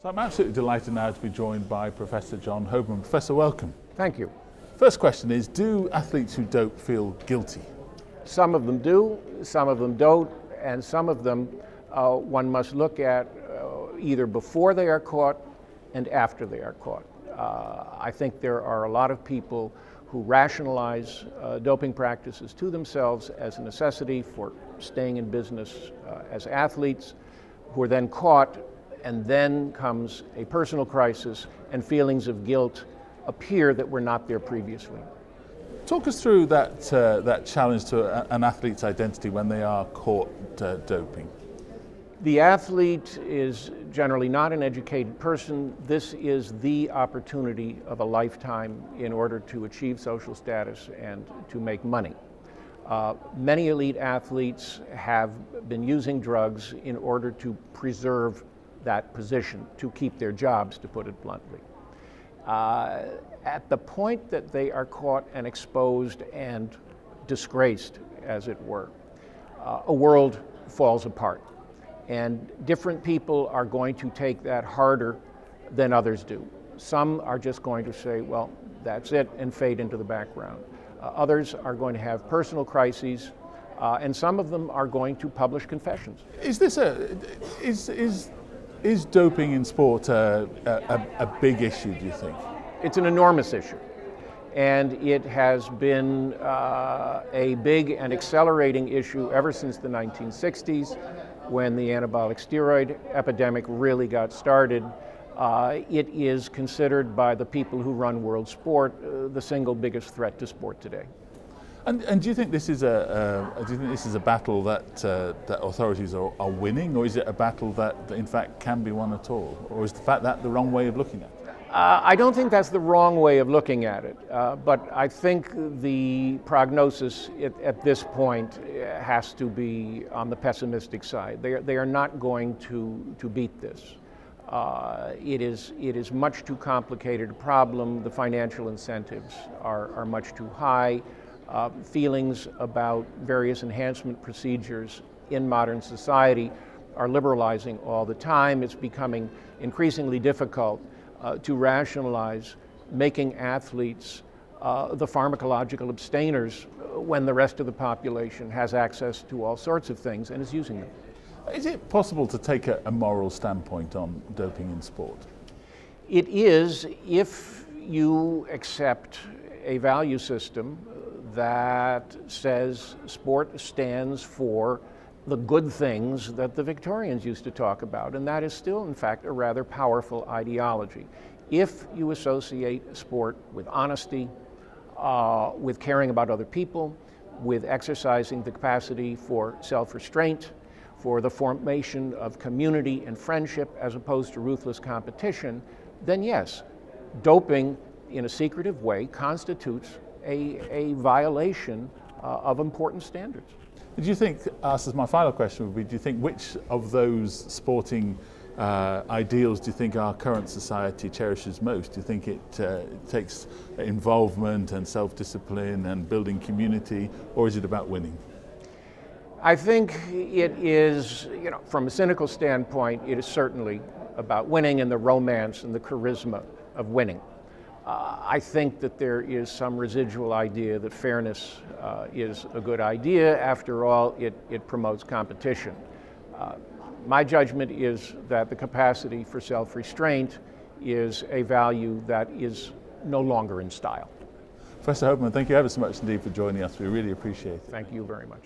So I'm absolutely delighted now to be joined by Professor John Hoberman. Professor, welcome. Thank you. First question is, do athletes who dope feel guilty? Some of them do, some of them don't, and some of them one must look at either before they are caught and after they are caught. I think there are a lot of people who rationalize doping practices to themselves as a necessity for staying in business as athletes, who are then caught, and then comes a personal crisis and feelings of guilt appear that were not there previously. Talk us through that challenge to an athlete's identity when they are caught doping. The athlete is generally not an educated person. This is the opportunity of a lifetime in order to achieve social status and to make money. Many elite athletes have been using drugs in order to preserve that position, to keep their jobs, to put it bluntly. At the point that they are caught and exposed and disgraced, as it were, a world falls apart. And different people are going to take that harder than others do. Some are just going to say, well, that's it, and fade into the background. Others are going to have personal crises, and some of them are going to publish confessions. Is doping in sport a big issue, do you think? It's an enormous issue, and it has been a big and accelerating issue ever since the 1960s, when the anabolic steroid epidemic really got started. It is considered by the people who run world sport the single biggest threat to sport today. And do you think this is a battle that authorities are winning, or is it a battle that in fact can be won at all, or is the fact that the wrong way of looking at it? I don't think that's the wrong way of looking at it, but I think the prognosis at this point has to be on the pessimistic side. They are not going to beat this. It is much too complicated a problem. The financial incentives are much too high. Feelings about various enhancement procedures in modern society are liberalizing all the time. It's becoming increasingly difficult to rationalize making athletes the pharmacological abstainers when the rest of the population has access to all sorts of things and is using them. Is it possible to take a moral standpoint on doping in sport? It is, if you accept a value system that says sport stands for the good things that the Victorians used to talk about, and that is still, in fact, a rather powerful ideology. If you associate sport with honesty, with caring about other people, with exercising the capacity for self-restraint, for the formation of community and friendship as opposed to ruthless competition, then yes, doping in a secretive way constitutes a violation of important standards. Do you think, asked as my final question would be, do you think which of those sporting ideals do you think our current society cherishes most? Do you think it takes involvement and self-discipline and building community, or is it about winning? I think it is, from a cynical standpoint, it is certainly about winning and the romance and the charisma of winning. I think that there is some residual idea that fairness is a good idea. After all, it promotes competition. My judgment is that the capacity for self-restraint is a value that is no longer in style. Professor Hoberman, thank you ever so much indeed for joining us. We really appreciate it. Thank you very much.